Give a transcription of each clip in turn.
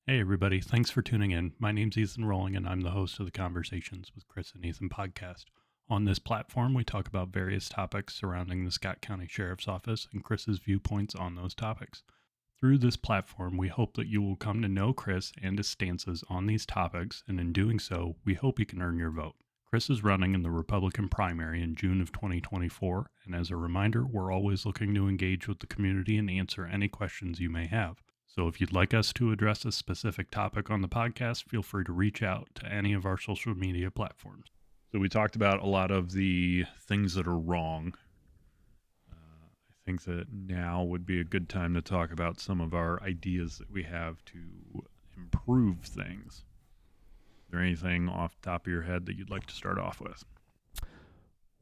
Hey, everybody. Thanks for tuning in. My name's Ethan Rowling, and I'm the host of the Conversations with Chris and Ethan podcast. On this platform, we talk about various topics surrounding the Scott County Sheriff's Office and Chris's viewpoints on those topics. Through this platform, we hope that you will come to know Chris and his stances on these topics, and in doing so, we hope he can earn your vote. Chris is running in the Republican primary in June of 2024, and as a reminder, we're always looking to engage with the community and answer any questions you may have. So if you'd like us to address a specific topic on the podcast, feel free to reach out to any of our social media platforms. So we talked about a lot of the things that are wrong. I think that now would be a good time to talk about some of our ideas that we have to improve things. Is there anything off the top of your head that you'd like to start off with?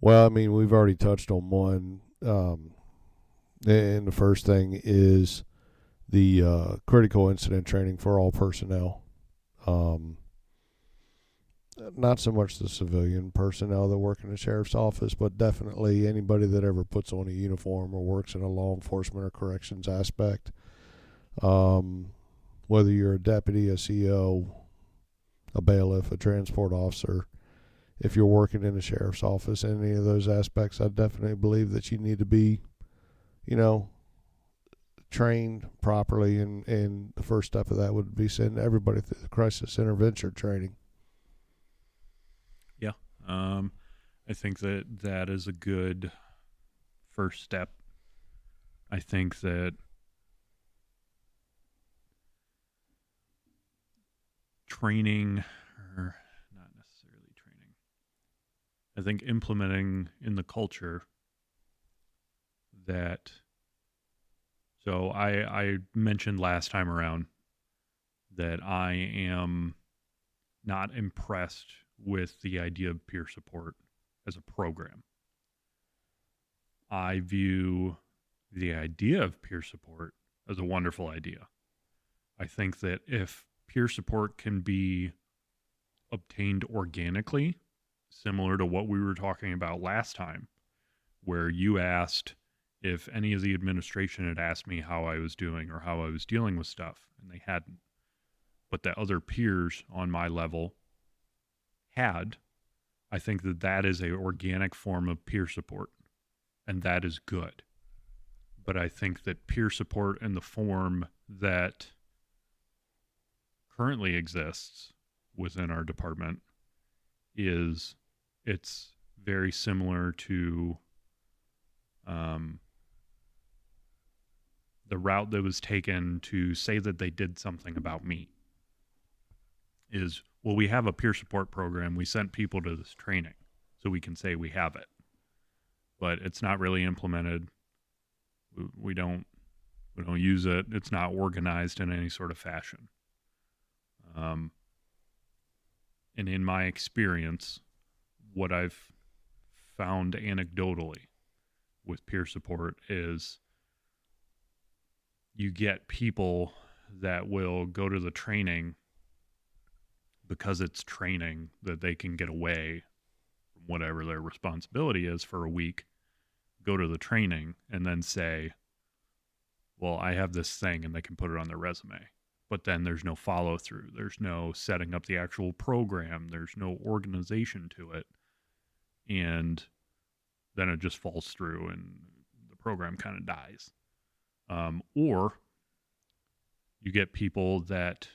Well, I mean, we've already touched on one. And the first thing is the critical incident training for all personnel. Not so much the civilian personnel that work in the sheriff's office, but definitely anybody that ever puts on a uniform or works in a law enforcement or corrections aspect. Whether you're a deputy, a CO, a bailiff, a transport officer, if you're working in the sheriff's office, any of those aspects, I definitely believe that you need to be, trained properly. And the first step of that would be sending everybody through the crisis intervention training. Yeah. I think that is a good first step. I think that training, or not necessarily training, I think implementing in the culture that, so I mentioned last time around that I am not impressed with the idea of peer support as a program. I view the idea of peer support as a wonderful idea. I think that if peer support can be obtained organically, similar to what we were talking about last time, where you asked if any of the administration had asked me how I was doing or how I was dealing with stuff, and they hadn't, but that other peers on my level had, I think that is an organic form of peer support, and that is good. But I think that peer support in the form that currently exists within our department it's very similar to the route that was taken to say that they did something about me. Is, well, we have a peer support program. We sent people to this training so we can say we have it, but it's not really implemented. We don't use it. It's not organized in any sort of fashion. And in my experience, what I've found anecdotally with peer support is you get people that will go to the training because it's training that they can get away from whatever their responsibility is for a week, go to the training and then say, well, I have this thing, and they can put it on their resume. But then there's no follow through. There's no setting up the actual program. There's no organization to it. And then it just falls through and the program kind of dies. Or you get people that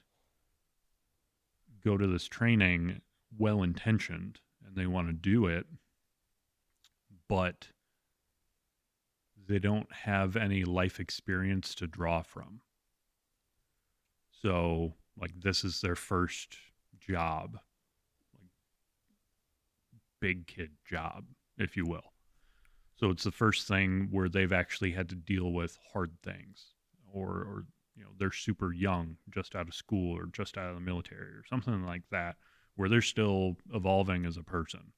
go to this training well-intentioned and they want to do it, but they don't have any life experience to draw from. So, like, this is their first job, like, big kid job, if you will. So it's the first thing where they've actually had to deal with hard things, or they're super young, just out of school or just out of the military or something like that, where they're still evolving as a person,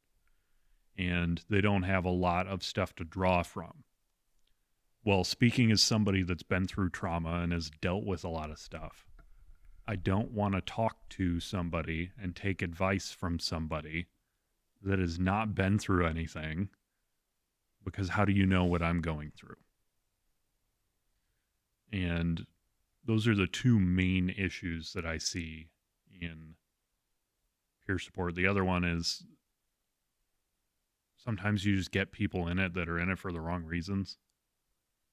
and they don't have a lot of stuff to draw from. Well, speaking as somebody that's been through trauma and has dealt with a lot of stuff, I don't want to talk to somebody and take advice from somebody that has not been through anything, because how do you know what I'm going through? And those are the two main issues that I see in peer support. The other one is sometimes you just get people in it that are in it for the wrong reasons.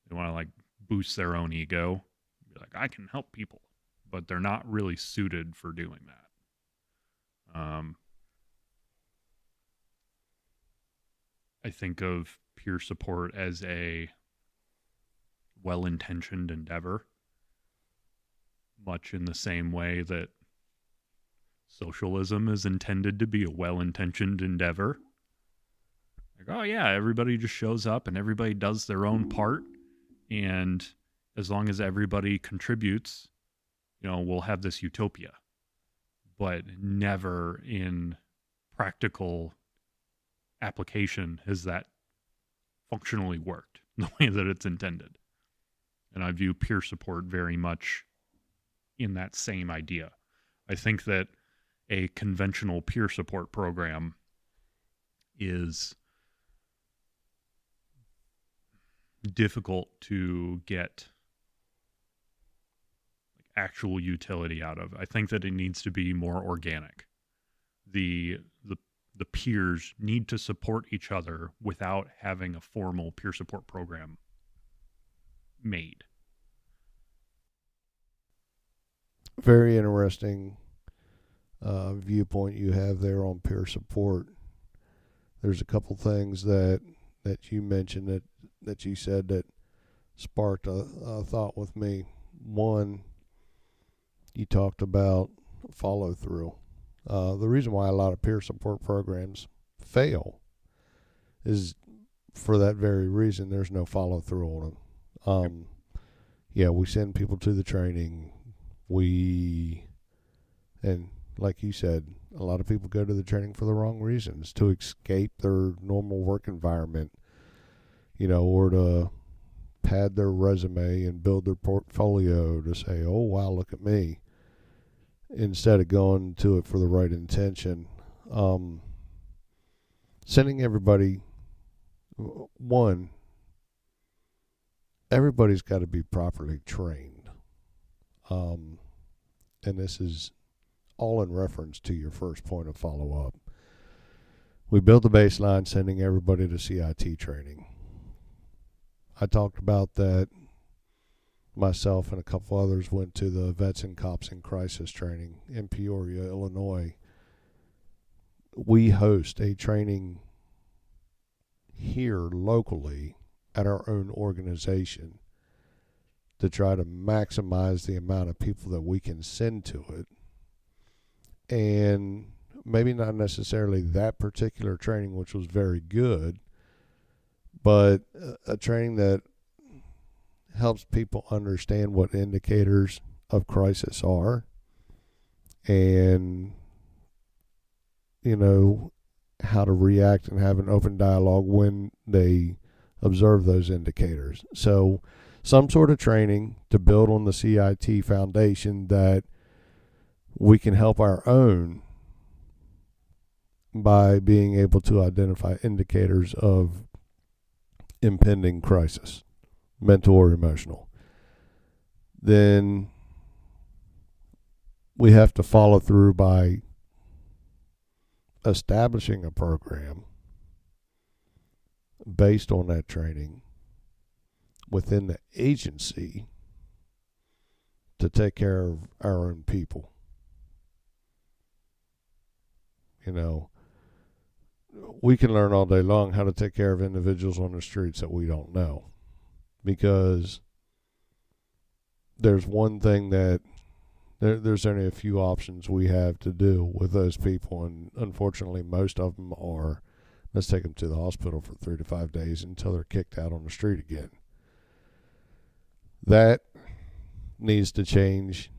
They want to like boost their own ego. Be like, I can help people, but they're not really suited for doing that. I think of peer support as a well-intentioned endeavor, much in the same way that socialism is intended to be a well-intentioned endeavor. Like, oh yeah, everybody just shows up and everybody does their own part, and as long as everybody contributes, we'll have this utopia. But never in practical application has that functionally worked the way that it's intended. And I view peer support very much in that same idea. I think that a conventional peer support program is difficult to get actual utility out of. I think that it needs to be more organic. The peers need to support each other without having a formal peer support program made. Very interesting viewpoint you have there on peer support. There's a couple things that you mentioned that you said that sparked a thought with me. One, you talked about follow through. The reason why a lot of peer support programs fail is for that very reason. There's no follow through on them. We send people to the training. And like you said, a lot of people go to the training for the wrong reasons, to escape their normal work environment, or to pad their resume and build their portfolio to say, oh, wow, look at me, instead of going to it for the right intention. Sending everybody, everybody's got to be properly trained. And this is all in reference to your first point of follow-up. We built the baseline sending everybody to CIT training. I talked about that. Myself and a couple others went to the Vets and Cops in Crisis training in Peoria, Illinois. We host a training here locally at our own organization to try to maximize the amount of people that we can send to it. And maybe not necessarily that particular training, which was very good, but a training that helps people understand what indicators of crisis are and, how to react and have an open dialogue when they observe those indicators. So some sort of training to build on the CIT foundation that we can help our own by being able to identify indicators of impending crisis, mental or emotional. Then we have to follow through by establishing a program based on that training within the agency to take care of our own people. We can learn all day long how to take care of individuals on the streets that we don't know, because there's one thing that there's only a few options we have to do with those people, and unfortunately most of them are, let's take them to the hospital for 3 to 5 days until they're kicked out on the street again. That needs to change,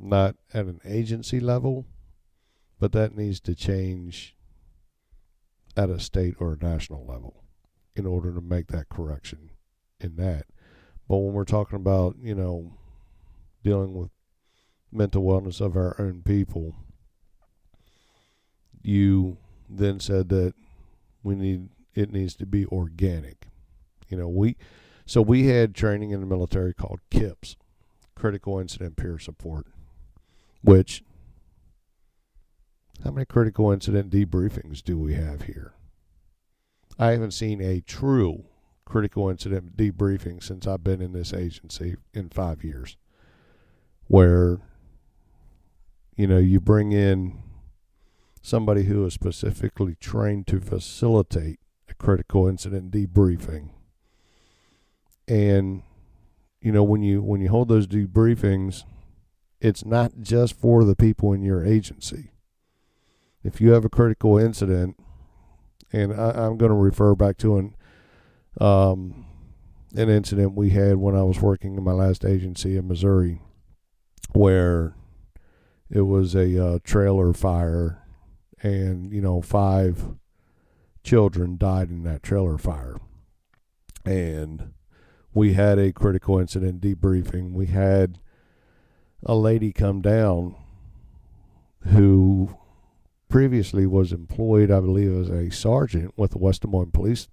not at an agency level, but that needs to change at a state or a national level in order to make that correction in that. But when we're talking about, dealing with mental wellness of our own people, you then said that it needs to be organic. We had training in the military called KIPS, critical incident peer support, which, how many critical incident debriefings do we have here? I haven't seen a true critical incident debriefing since I've been in this agency in 5 years, where, you bring in somebody who is specifically trained to facilitate a critical incident debriefing. And, when you hold those debriefings, it's not just for the people in your agency. If you have a critical incident, and I'm going to refer back to an incident we had when I was working in my last agency in Missouri, where it was a trailer fire, and 5 children died in that trailer fire. And we had a critical incident debriefing. We had a lady come down who previously was employed, I believe, as a sergeant with the West Des Moines Police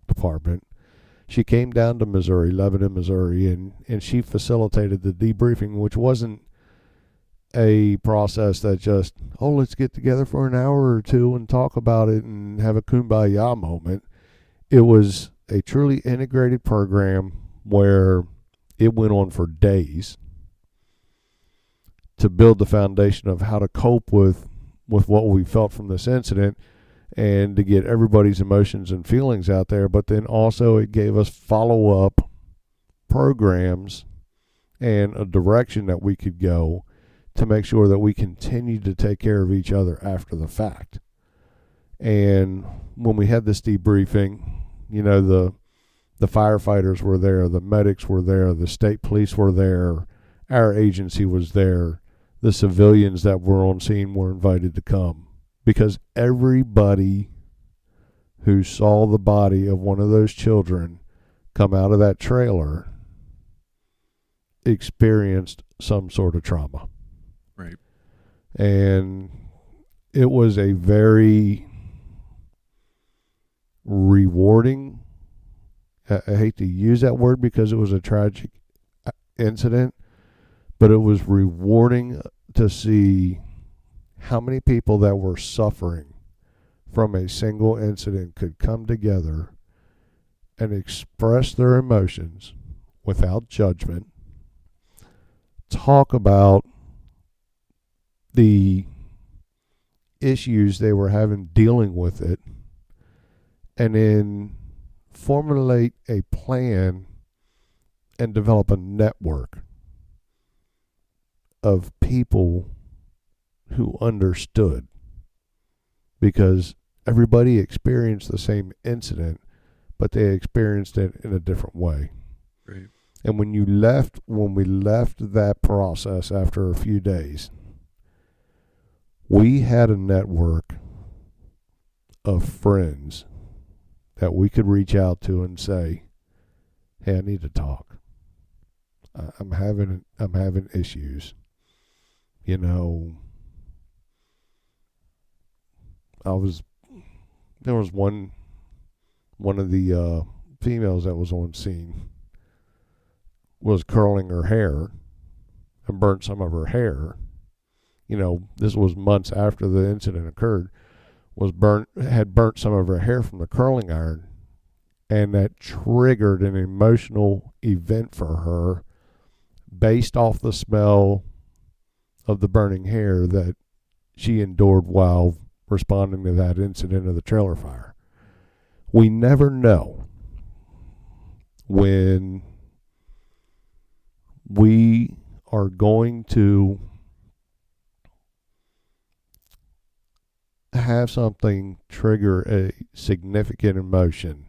Department. She came down to Missouri, Lebanon, Missouri, and she facilitated the debriefing, which wasn't a process that just, let's get together for an hour or two and talk about it and have a kumbaya moment. It was a truly integrated program where it went on for days to build the foundation of how to cope with what we felt from this incident, and to get everybody's emotions and feelings out there. But then also it gave us follow-up programs and a direction that we could go to make sure that we continued to take care of each other after the fact. And when we had this debriefing, the firefighters were there, the medics were there, the state police were there, our agency was there, the civilians that were on scene were invited to come, because everybody who saw the body of one of those children come out of that trailer experienced some sort of trauma. Right. And it was a very rewarding, I hate to use that word because it was a tragic incident, but it was rewarding to see how many people that were suffering from a single incident could come together and express their emotions without judgment, talk about the issues they were having dealing with it, and then formulate a plan and develop a network of people who understood, because everybody experienced the same incident, but they experienced it in a different way. Right. And when we left that process after a few days, we had a network of friends that we could reach out to and say, hey, I need to talk. I'm having issues. There was one of the females that was on scene was curling her hair and burnt some of her hair. This was months after the incident occurred. Had burnt some of her hair from the curling iron, and that triggered an emotional event for her based off the smell of the burning hair that she endured while responding to that incident of the trailer fire. We never know when we are going to have something trigger a significant emotion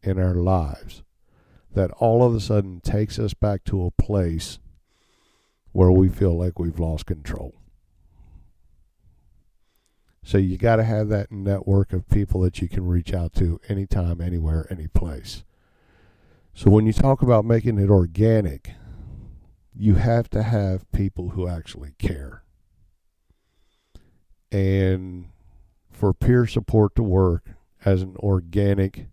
in our lives that all of a sudden takes us back to a place where we feel like we've lost control. So you got to have that network of people that you can reach out to anytime, anywhere, any place. So when you talk about making it organic, you have to have people who actually care. And for peer support to work as an organic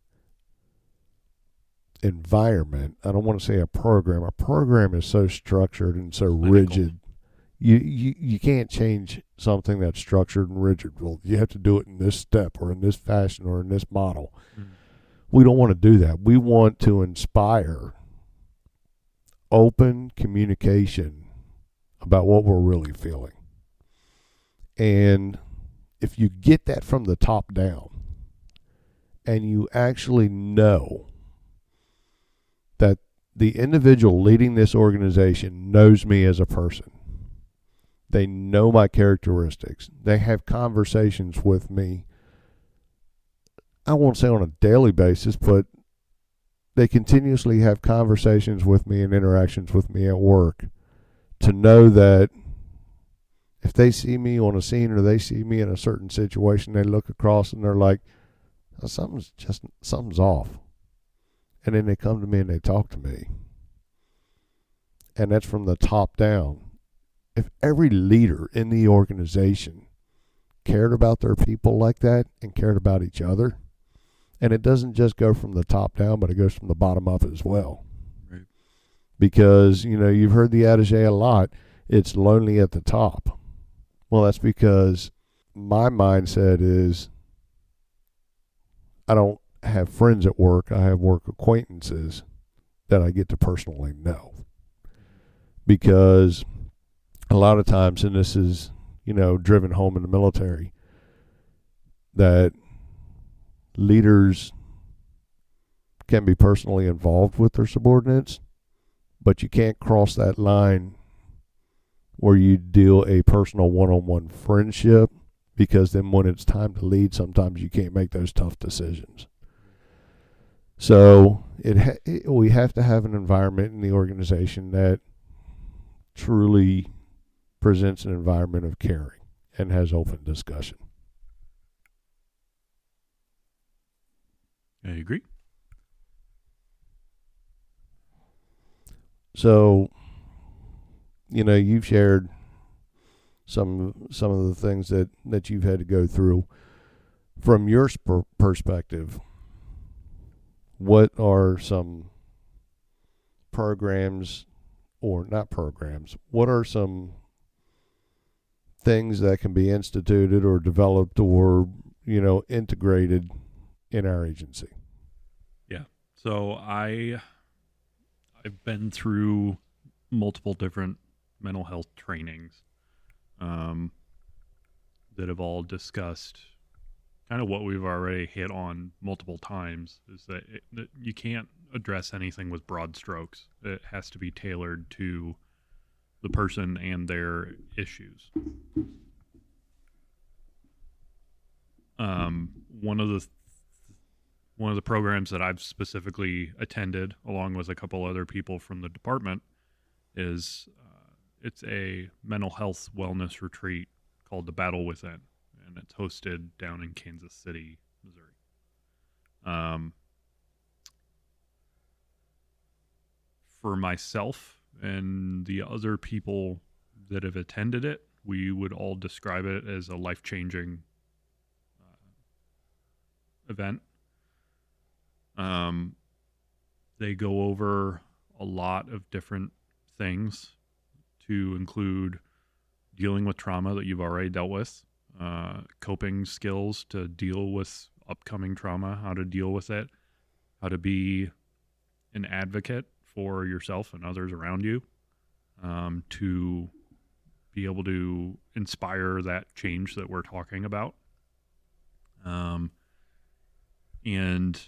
environment. I don't want to say a program. A program is so structured and so Clinical. rigid. You can't change something that's structured and rigid. Well, you have to do it in this step or in this fashion or in this model. We don't want to do that. We want to inspire open communication about what we're really feeling. And if you get that from the top down and you actually know that the individual leading this organization knows me as a person, they know my characteristics, they have conversations with me, I won't say on a daily basis, but they continuously have conversations with me and interactions with me at work, to know that if they see me on a scene or they see me in a certain situation, they look across and they're like, something's off. And then they come to me and they talk to me. And that's from the top down. If every leader in the organization cared about their people like that and cared about each other, and it doesn't just go from the top down, but it goes from the bottom up as well. Right. Because, you've heard the adage a lot, it's lonely at the top. Well, that's because my mindset is I don't have friends at work. I have work acquaintances that I get to personally know. Because a lot of times, and this is, driven home in the military, that leaders can be personally involved with their subordinates, but you can't cross that line where you deal a personal one-on-one friendship, because then when it's time to lead, sometimes you can't make those tough decisions. So we have to have an environment in the organization that truly presents an environment of caring and has open discussion. I agree. So, you've shared some of the things that you've had to go through. From your perspective, what are some programs, or not programs, what are some things that can be instituted or developed or, integrated in our agency? Yeah. So I've been through multiple different mental health trainings that have all discussed kind of what we've already hit on multiple times, is that you can't address anything with broad strokes. It has to be tailored to the person and their issues. One of the programs that I've specifically attended, along with a couple other people from the department, is it's a mental health wellness retreat called The Battle Within, and it's hosted down in Kansas City, Missouri. For myself and the other people that have attended it, we would all describe it as a life-changing event. They go over a lot of different things, to include dealing with trauma that you've already dealt with, coping skills to deal with upcoming trauma, how to deal with it, how to be an advocate for yourself and others around you, to be able to inspire that change that we're talking about. And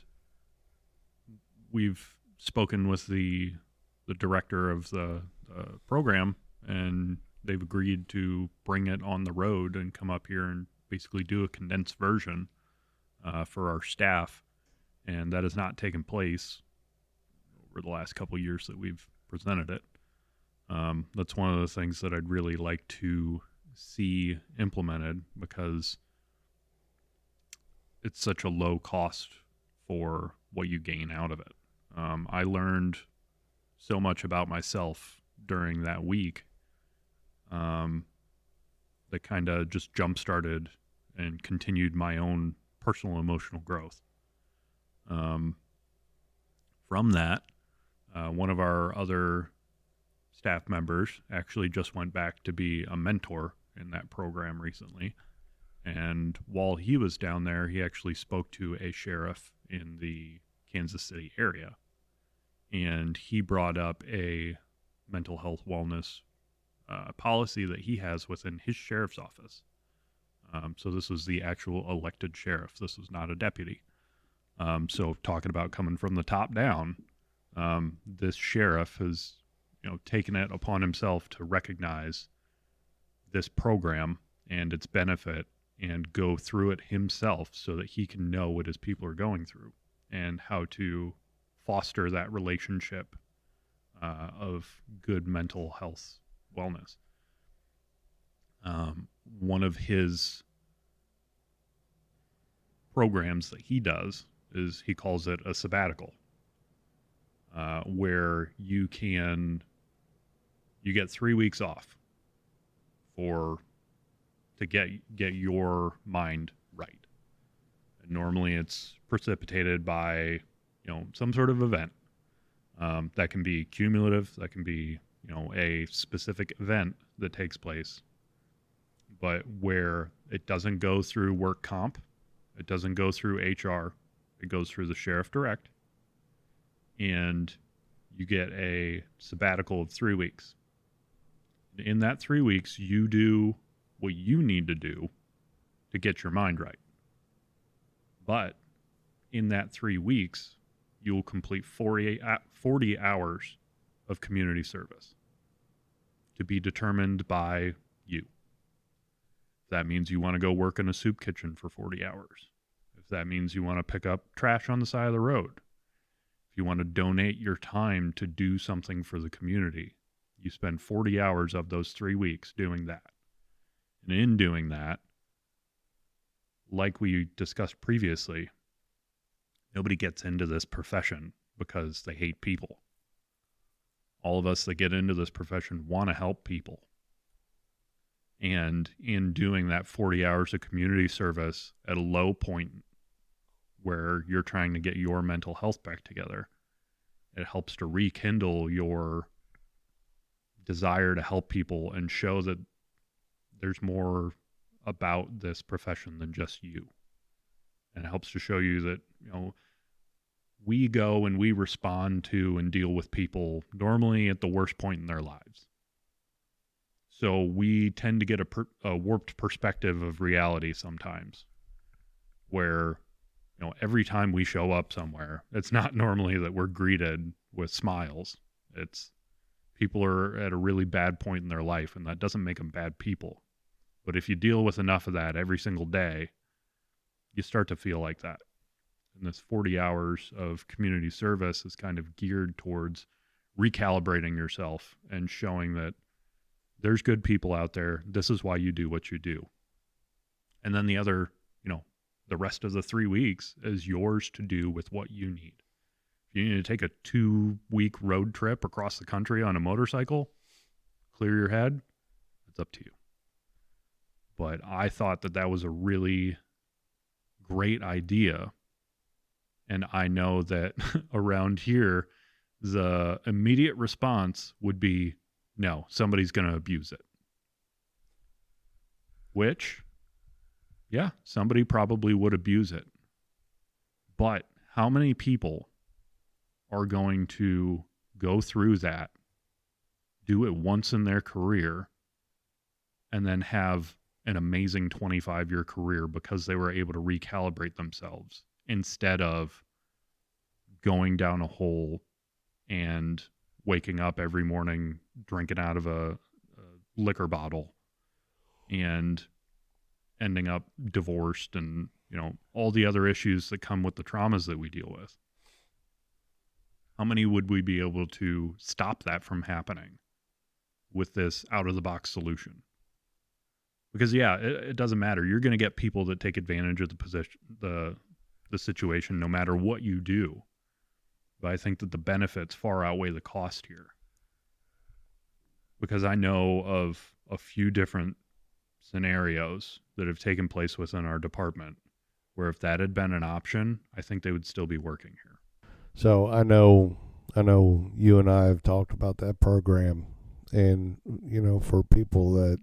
we've spoken with the director of the program, and they've agreed to bring it on the road and come up here and basically do a condensed version for our staff. And that has not taken place over the last couple of years that we've presented it. That's one of the things that I'd really like to see implemented, because it's such a low cost for what you gain out of it. I learned so much about myself during that week that kind of just jump-started and continued my own personal emotional growth. For From that, one of our other staff members actually just went back to be a mentor in that program recently. And while he was down there, he actually spoke to a sheriff in the Kansas City area. And he brought up a mental health wellness policy that he has within his sheriff's office. So this was the actual elected sheriff. This was not a deputy. So talking about coming from the top down, this sheriff has, taken it upon himself to recognize this program and its benefit and go through it himself so that he can know what his people are going through and how to foster that relationship of good mental health wellness. One of his programs that he does is he calls it a sabbatical, where you get 3 weeks off to get your mind right. And normally it's precipitated by some sort of event that can be cumulative, that can be a specific event that takes place, but where it doesn't go through work comp, it doesn't go through HR, it goes through the sheriff direct, and you get a sabbatical of 3 weeks. In that 3 weeks, you do what you need to do to get your mind right. But in that 3 weeks, you'll complete 40 hours of community service to be determined by you. If that means you want to go work in a soup kitchen for 40 hours, if that means you want to pick up trash on the side of the road, if you want to donate your time to do something for the community, you spend 40 hours of those 3 weeks doing that. And in doing that, like we discussed previously, nobody gets into this profession because they hate people. All of us that get into this profession want to help people. And in doing that 40 hours of community service at a low point where you're trying to get your mental health back together, it helps to rekindle your desire to help people and show that there's more about this profession than just you. And it helps to show you that, we go and we respond to and deal with people normally at the worst point in their lives. So we tend to get a warped perspective of reality sometimes, where, every time we show up somewhere, it's not normally that we're greeted with smiles. It's people are at a really bad point in their life, and that doesn't make them bad people. But if you deal with enough of that every single day, you start to feel like that. And this 40 hours of community service is kind of geared towards recalibrating yourself and showing that there's good people out there. This is why you do what you do. And then the other, the rest of the 3 weeks is yours to do with what you need. If you need to take a 2-week road trip across the country on a motorcycle, clear your head, it's up to you. But I thought that was a really great idea. And I know that around here, the immediate response would be, no, somebody's going to abuse it. Which, yeah, somebody probably would abuse it. But how many people are going to go through that, do it once in their career, and then have an amazing 25-year career because they were able to recalibrate themselves instead of going down a hole and waking up every morning drinking out of a liquor bottle and ending up divorced and, all the other issues that come with the traumas that we deal with. How many would we be able to stop that from happening with this out-of-the-box solution? Because, yeah, it doesn't matter. You're going to get people that take advantage of the position, the situation, no matter what you do. But I think that the benefits far outweigh the cost here. Because I know of a few different scenarios that have taken place within our department where if that had been an option, I think they would still be working here. So I know you and I have talked about that program, and for people that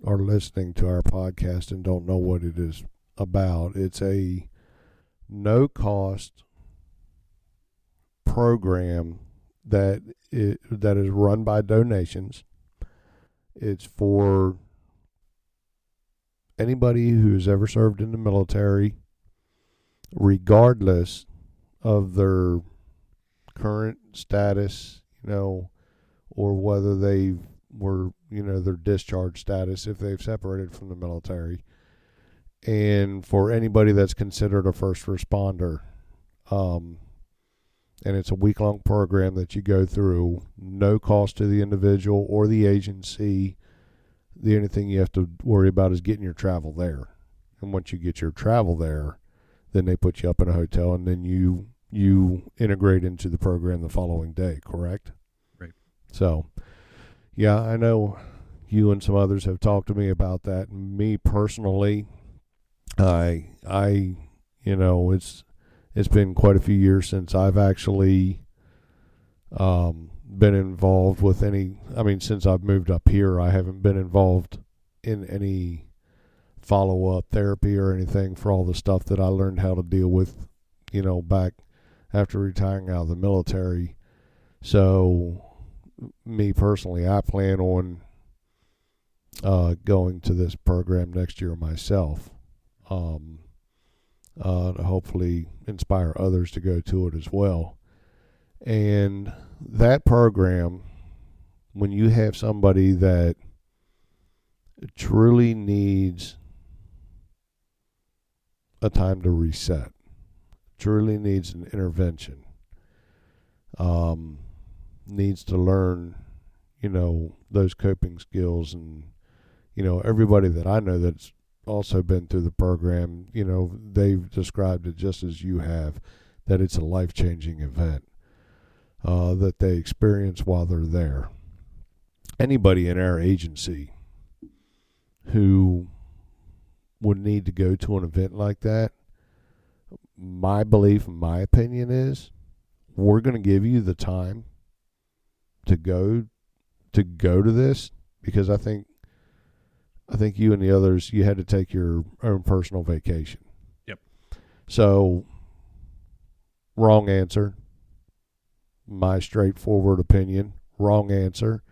are listening to our podcast and don't know what it is about, it's a no cost program that is run by donations. It's for anybody who's ever served in the military, regardless of their current status, or whether they were, their discharge status if they've separated from the military, and for anybody that's considered a first responder. And it's a week-long program that you go through, no cost to the individual or the agency. The only thing you have to worry about is getting your travel there. And once you get your travel there, then they put you up in a hotel, and then you integrate into the program the following day, correct? Right. So, yeah, I know you and some others have talked to me about that. Me personally, it's been quite a few years since I've actually been involved with since I've moved up here, I haven't been involved in any follow-up therapy or anything for all the stuff that I learned how to deal with, back after retiring out of the military. So, me personally, I plan on going to this program next year myself, to hopefully inspire others to go to it as well. And that program, when you have somebody that truly needs a time to reset, truly needs an intervention, needs to learn, those coping skills, and, everybody that I know that's also been through the program, they've described it just as you have, that it's a life-changing event that they experience while they're there. Anybody in our agency who would need to go to an event like that, my belief and my opinion is we're going to give you the time to go to this, because I think you and the others, you had to take your own personal vacation. Yep. So, wrong answer. My straightforward opinion, wrong answer.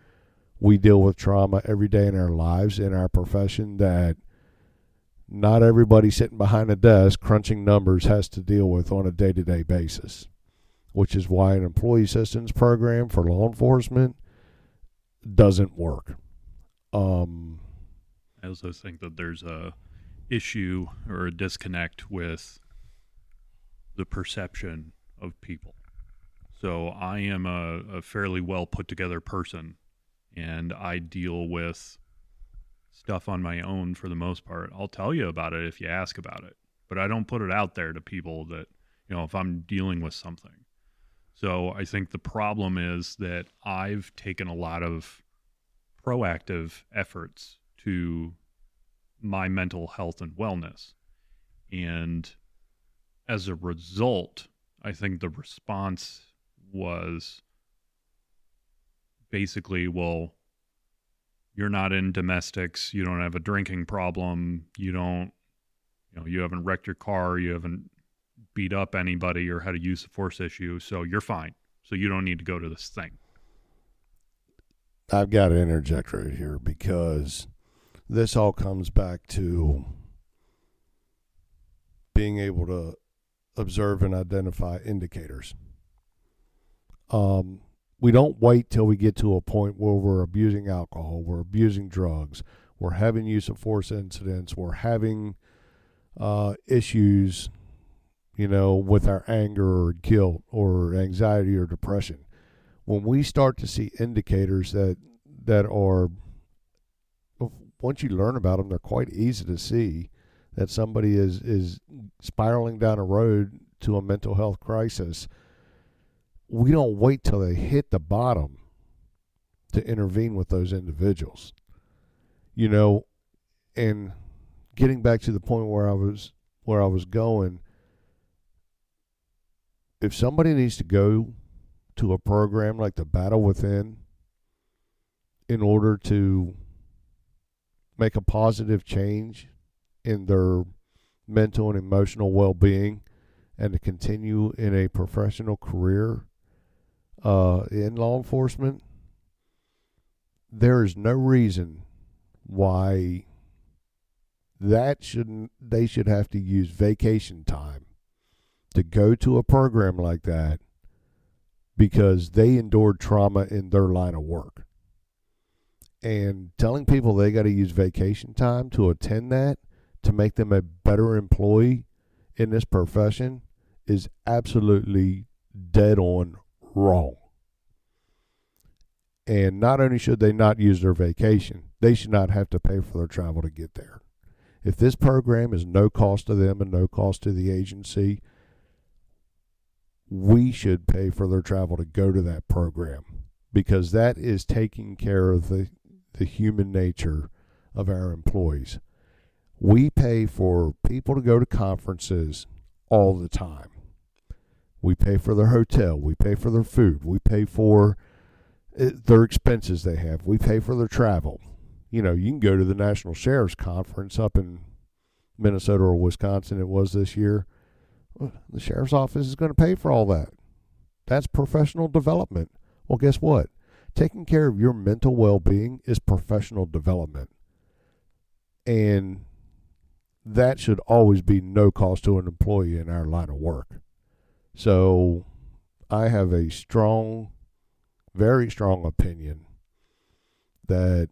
We deal with trauma every day in our lives, in our profession, that not everybody sitting behind a desk crunching numbers has to deal with on a day-to-day basis, which is why an employee assistance program for law enforcement doesn't work. I also think that there's a issue or a disconnect with the perception of people. So I am a fairly well put together person, and I deal with stuff on my own for the most part. I'll tell you about it if you ask about it, but I don't put it out there to people that, if I'm dealing with something. So I think the problem is that I've taken a lot of proactive efforts to my mental health and wellness. And as a result, I think the response was basically, well, you're not in domestics, you don't have a drinking problem, you haven't wrecked your car, you haven't beat up anybody or had a use of force issue, so you're fine. So you don't need to go to this thing. I've got to interject right here, because this all comes back to being able to observe and identify indicators. We don't wait till we get to a point where we're abusing alcohol, we're abusing drugs, we're having use of force incidents, we're having issues, with our anger or guilt or anxiety or depression. When we start to see indicators that are, once you learn about them, they're quite easy to see that somebody is spiraling down a road to a mental health crisis. We don't wait till they hit the bottom to intervene with those individuals. And getting back to the point where I was going, if somebody needs to go to a program like the Battle Within in order to make a positive change in their mental and emotional well-being and to continue in a professional career in law enforcement, there is no reason why they should have to use vacation time to go to a program like that because they endured trauma in their line of work. And telling people they got to use vacation time to attend that to make them a better employee in this profession is absolutely dead on wrong. And not only should they not use their vacation, they should not have to pay for their travel to get there. If this program is no cost to them and no cost to the agency, we should pay for their travel to go to that program because that is taking care of the human nature of our employees. We pay for people to go to conferences all the time. We pay for their hotel. We pay for their food. We pay for their expenses they have. We pay for their travel. You know, you can go to the National Sheriff's Conference up in Minnesota or Wisconsin, it was this year. The sheriff's office is going to pay for all that. That's professional development. Well, guess what? Taking care of your mental well-being is professional development. And that should always be no cost to an employee in our line of work. So I have a strong, very strong opinion that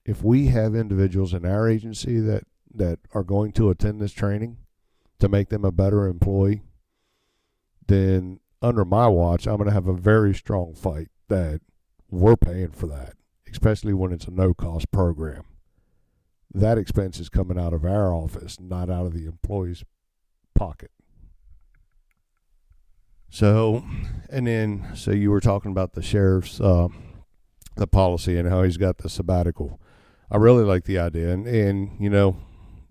if we have individuals in our agency that are going to attend this training to make them a better employee, then under my watch, I'm going to have a very strong fight that we're paying for that, especially when it's a no-cost program. That expense is coming out of our office, not out of the employee's pocket. So you were talking about the sheriff's, the policy and how he's got the sabbatical. I really like the idea. And you know,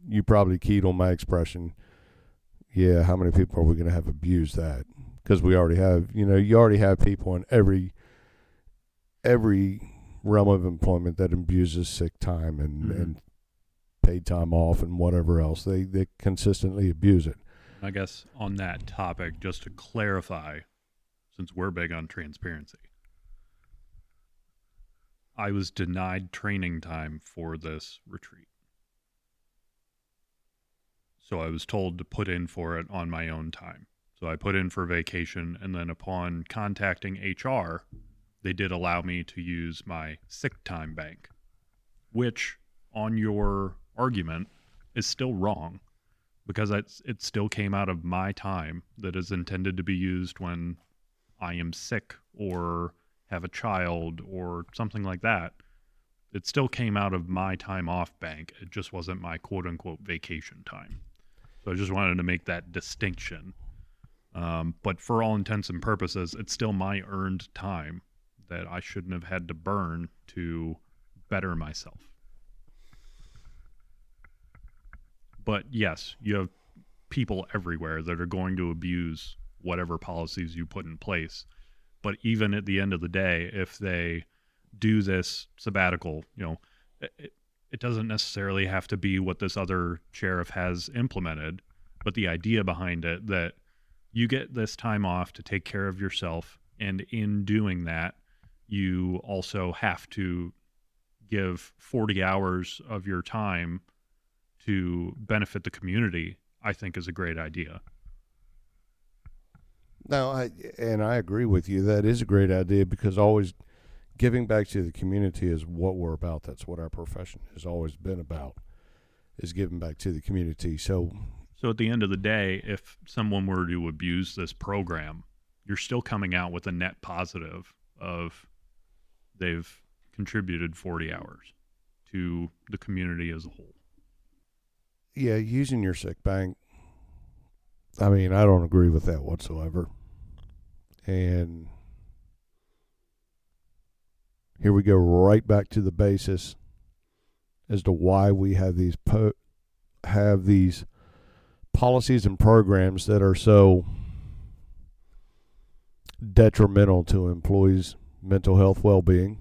you probably keyed on my expression. Yeah, how many people are we going to have abused that? Because we already have, you already have people in every realm of employment that abuses sick time and paid time off and whatever else. They consistently abuse it. I guess on that topic, just to clarify, since we're big on transparency, I was denied training time for this retreat. So I was told to put in for it on my own time. So I put in for vacation, and then upon contacting HR, they did allow me to use my sick time bank, which on your argument is still wrong because it still came out of my time that is intended to be used when I am sick or have a child or something like that. It still came out of my time off bank. It just wasn't my quote unquote vacation time. So I just wanted to make that distinction. But for all intents and purposes, it's still my earned time that I shouldn't have had to burn to better myself. But yes, you have people everywhere that are going to abuse whatever policies you put in place. But even at the end of the day, if they do this sabbatical, it doesn't necessarily have to be what this other sheriff has implemented, but the idea behind it that you get this time off to take care of yourself, and in doing that, you also have to give 40 hours of your time to benefit the community, I think is a great idea. No, I agree with you. That is a great idea because always giving back to the community is what we're about. That's what our profession has always been about, is giving back to the community. So at the end of the day, if someone were to abuse this program, you're still coming out with a net positive of they've contributed 40 hours to the community as a whole. Yeah, using your sick bank, I mean, I don't agree with that whatsoever. And here we go right back to the basis as to why we have these policies and programs that are so detrimental to employees' mental health well-being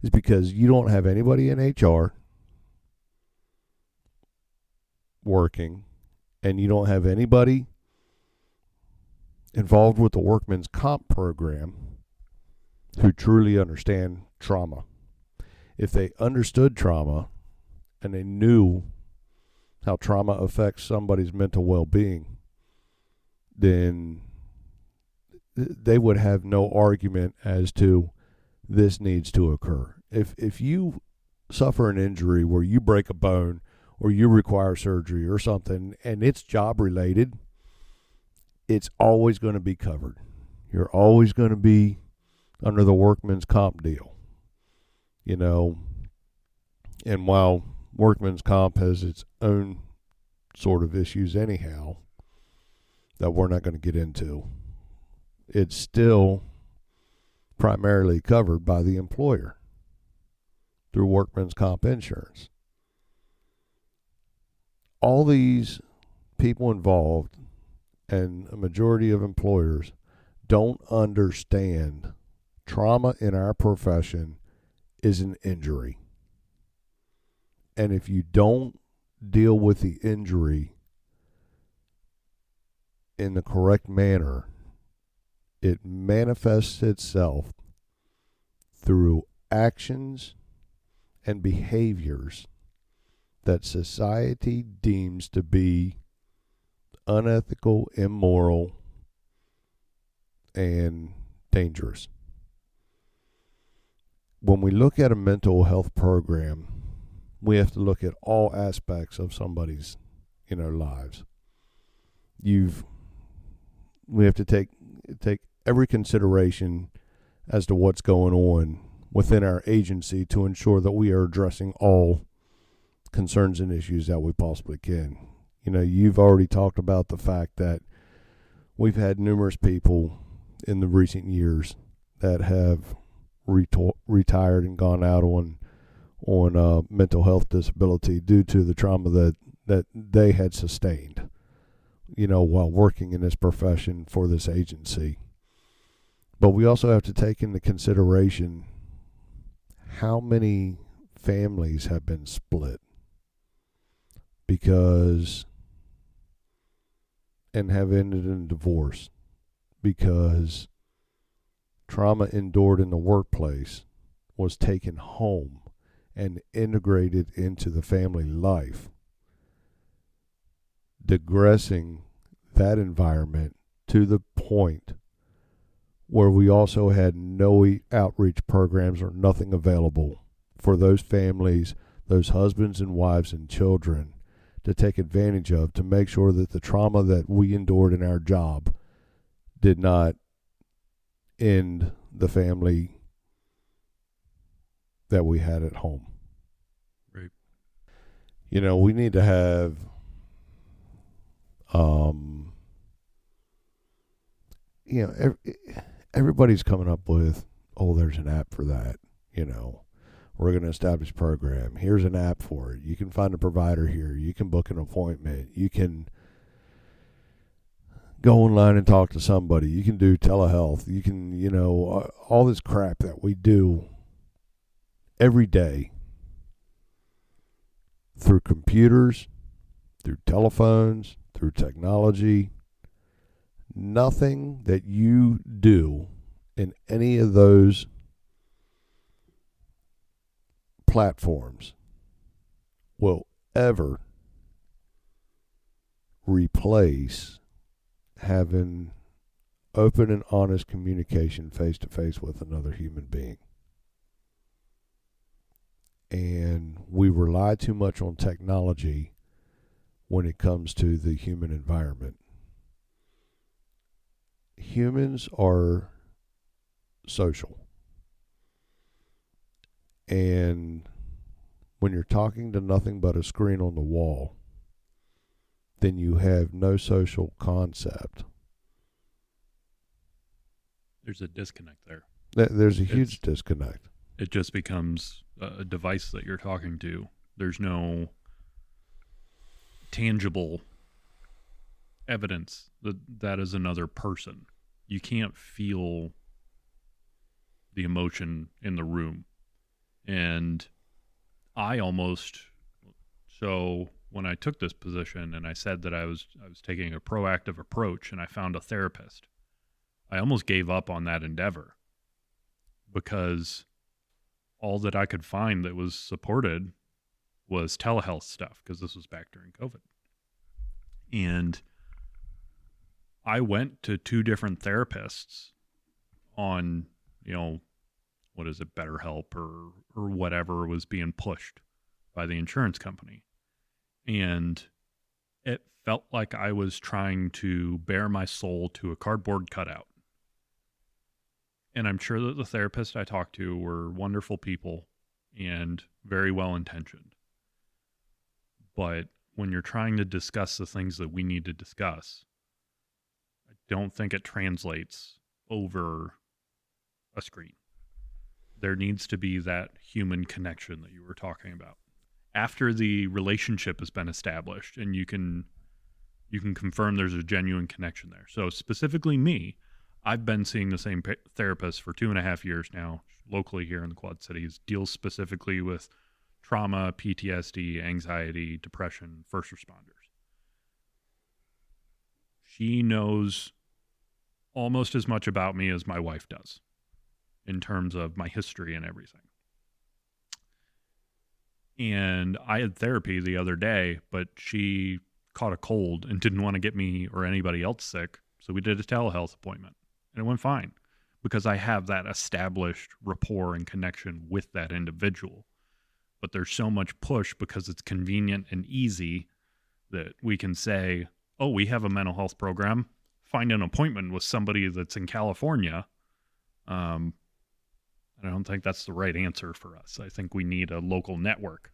is because you don't have anybody in HR working, and you don't have anybody involved with the workman's comp program who truly understand trauma. If they understood trauma and they knew how trauma affects somebody's mental well-being, then they would have no argument as to this needs to occur. If you suffer an injury where you break a bone or you require surgery or something and it's job related, it's always going to be covered. You're always going to be under the workman's comp deal. You know, and while workman's comp has its own sort of issues anyhow that we're not going to get into, it's still primarily covered by the employer through workman's comp insurance. All these people involved and a majority of employers don't understand trauma in our profession is an injury. And if you don't deal with the injury in the correct manner, it manifests itself through actions and behaviors that society deems to be unethical, immoral, and dangerous. When we look at a mental health program, we have to look at all aspects of somebody's, lives. We have to take every consideration as to what's going on within our agency to ensure that we are addressing all concerns and issues that we possibly can. You've already talked about the fact that we've had numerous people in the recent years that have retired and gone out on mental health disability due to the trauma that they had sustained, while working in this profession for this agency. But we also have to take into consideration how many families have been split and have ended in divorce because trauma endured in the workplace was taken home and integrated into the family life, digressing that environment to the point where we also had no outreach programs or nothing available for those families, those husbands and wives and children to take advantage of, to make sure that the trauma that we endured in our job did not end the family that we had at home. Right. We need to have everybody's coming up with, there's an app for that. We're going to establish a program. Here's an app for it. You can find a provider here. You can book an appointment. You can go online and talk to somebody. You can do telehealth. You can, all this crap that we do every day through computers, through telephones, through technology. Nothing that you do in any of those platforms will ever replace having open and honest communication face to face with another human being. And we rely too much on technology when it comes to the human environment. Humans are social. And when you're talking to nothing but a screen on the wall, then you have no social concept. There's a disconnect there. There's a huge disconnect. It just becomes a device that you're talking to. There's no tangible evidence that is another person. you can't feel the emotion in the room. And so when I took this position and I said that I was taking a proactive approach and I found a therapist, I almost gave up on that endeavor, because all that I could find that was supported was telehealth stuff, because this was back during COVID. And I went to 2 different therapists on, what is it, BetterHelp or whatever was being pushed by the insurance company. And it felt like I was trying to bare my soul to a cardboard cutout. And I'm sure that the therapists I talked to were wonderful people and very well intentioned. But when you're trying to discuss the things that we need to discuss, I don't think it translates over a screen. There needs to be that human connection that you were talking about. After the relationship has been established and you can confirm there's a genuine connection there. So specifically me, I've been seeing the same therapist for 2.5 years now, locally here in the Quad Cities, deals specifically with trauma, PTSD, anxiety, depression, first responders. She knows almost as much about me as my wife does in terms of my history and everything. And I had therapy the other day, but she caught a cold and didn't want to get me or anybody else sick. So we did a telehealth appointment and it went fine, because I have that established rapport and connection with that individual. But there's so much push because it's convenient and easy that we can say, oh, we have a mental health program. Find an appointment with somebody that's in California. I don't think that's the right answer for us. I think we need a local network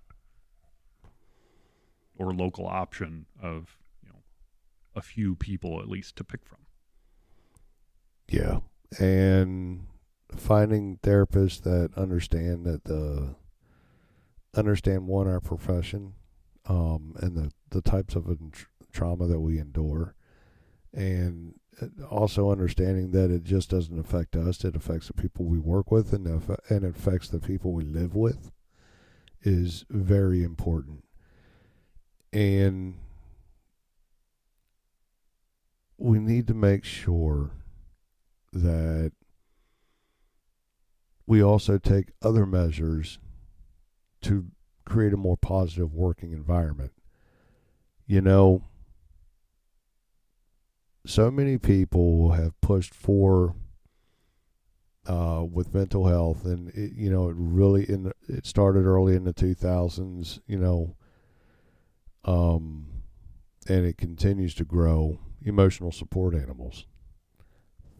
or local option of, a few people at least to pick from. Yeah. And finding therapists that understand our profession, and the types of trauma that we endure, and also understanding that it just doesn't affect us, it affects the people we work with, and it affects the people we live with, is very important. And we need to make sure that we also take other measures to create a more positive working environment. So many people have pushed for with mental health, and it started early in the 2000s, and it continues to grow. Emotional support animals,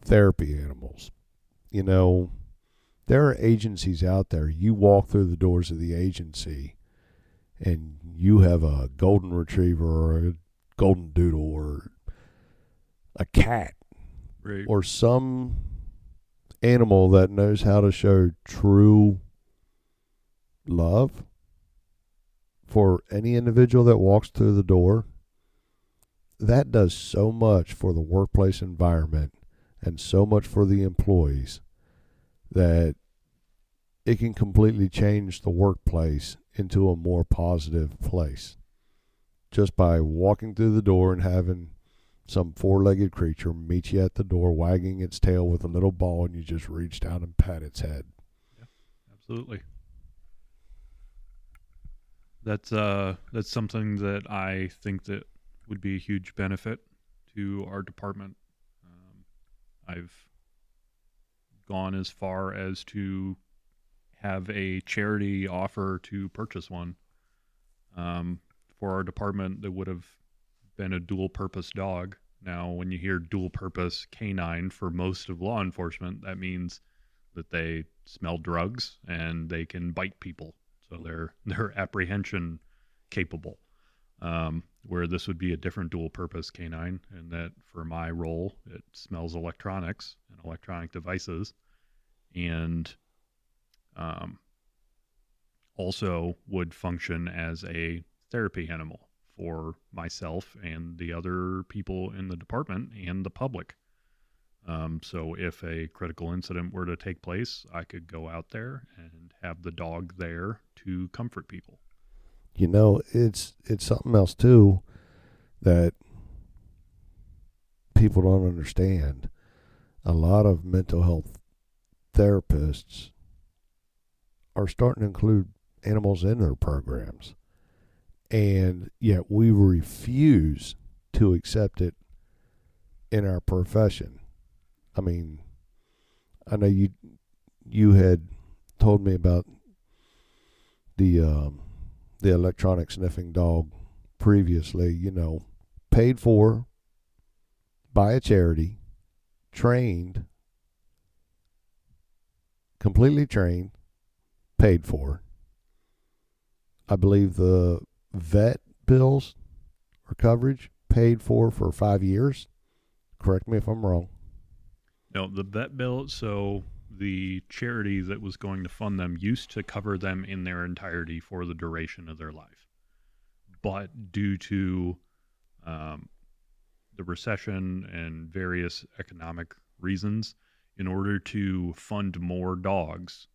therapy animals. There are agencies out there. You walk through the doors of the agency and you have a golden retriever or a golden doodle or a cat, right, or some animal that knows how to show true love for any individual that walks through the door. That does so much for the workplace environment and so much for the employees that it can completely change the workplace into a more positive place, just by walking through the door and having some 4-legged creature meet you at the door, wagging its tail with a little ball, and you just reach down and pat its head. Yeah, absolutely. That's something that I think that would be a huge benefit to our department. I've gone as far as to have a charity offer to purchase one for our department that would have been a dual-purpose dog. Now, when you hear dual-purpose canine for most of law enforcement, that means that they smell drugs and they can bite people, so they're apprehension capable. Where this would be a different dual-purpose canine, and that for my role, it smells electronics and electronic devices, and also would function as a therapy animal for myself and the other people in the department and the public. So if a critical incident were to take place, I could go out there and have the dog there to comfort people. You know, it's something else too that people don't understand. A lot of mental health therapists are starting to include animals in their programs, and yet we refuse to accept it in our profession. I mean, I know you had told me about the electronic sniffing dog previously. You know, paid for by a charity, trained, completely trained, paid for. I believe the vet bills or coverage paid for 5 years. Correct me if I'm wrong. No, the vet bill, so the charity that was going to fund them used to cover them in their entirety for the duration of their life. But due to the recession and various economic reasons, in order to fund more dogs,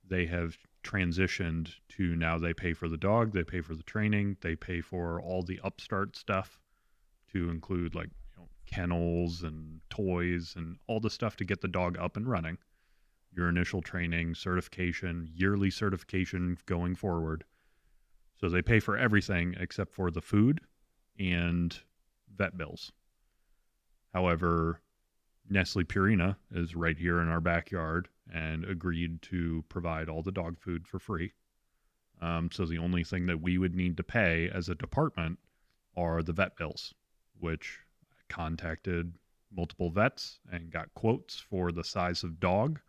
they have transitioned to now they pay for the dog, they pay for the training, they pay for all the upstart stuff to include like kennels and toys and all the stuff to get the dog up and running. Your initial training, certification, yearly certification going forward. So they pay for everything except for the food and vet bills. However, Nestle Purina is right here in our backyard and agreed to provide all the dog food for free. So the only thing that we would need to pay as a department are the vet bills, which I contacted multiple vets and got quotes for the size of dog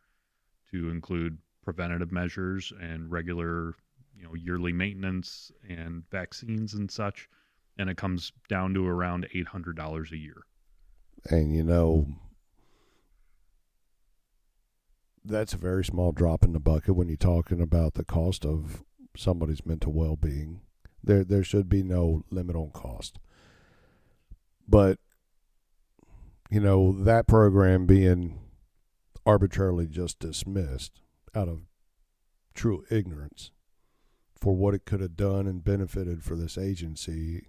to include preventative measures and regular, yearly maintenance and vaccines and such. And it comes down to around $800 a year. And that's a very small drop in the bucket when you're talking about the cost of somebody's mental well-being. There should be no limit on cost. But, that program being arbitrarily just dismissed out of true ignorance for what it could have done and benefited for this agency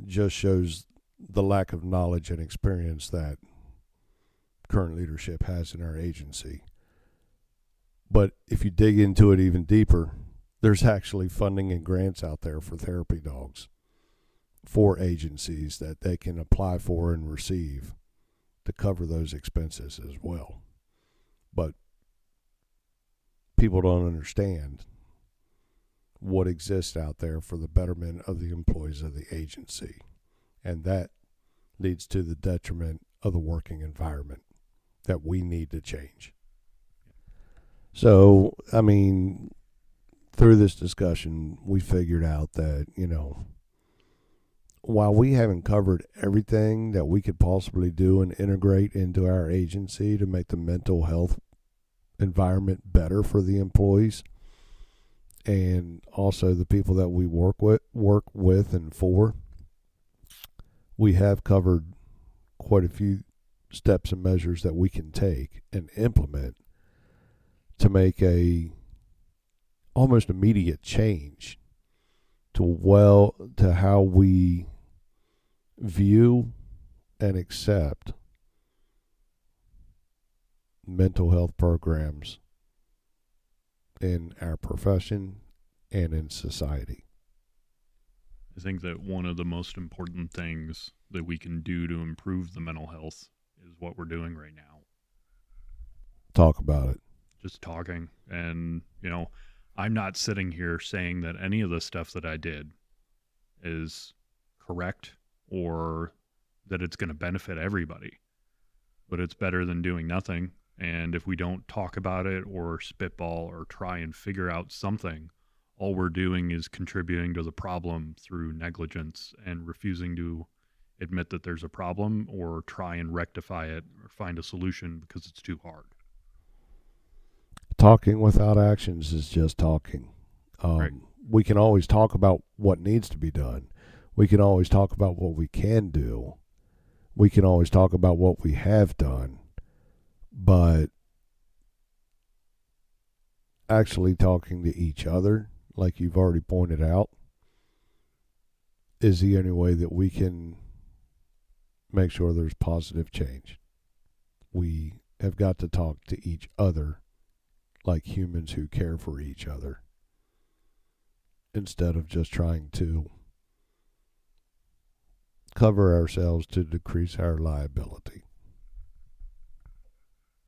just shows the lack of knowledge and experience that current leadership has in our agency. But if you dig into it even deeper, there's actually funding and grants out there for therapy dogs for agencies that they can apply for and receive to cover those expenses as well. But people don't understand what exists out there for the betterment of the employees of the agency. And that leads to the detriment of the working environment that we need to change. So, through this discussion, we figured out that, while we haven't covered everything that we could possibly do and integrate into our agency to make the mental health environment better for the employees and also the people that we work with and for, we have covered quite a few steps and measures that we can take and implement to make a almost immediate change to how we view and accept mental health programs in our profession and in society. I think that one of the most important things that we can do to improve the mental health is what we're doing right now. Talk about it. Just talking. And, I'm not sitting here saying that any of the stuff that I did is correct or that it's going to benefit everybody. But it's better than doing nothing. And if we don't talk about it or spitball or try and figure out something, all we're doing is contributing to the problem through negligence and refusing to admit that there's a problem or try and rectify it or find a solution because it's too hard. Talking without actions is just talking. Right. We can always talk about what needs to be done. We can always talk about what we can do. We can always talk about what we have done, but actually talking to each other, like you've already pointed out, is the only way that we can make sure there's positive change. We have got to talk to each other like humans who care for each other, instead of just trying to cover ourselves to decrease our liability.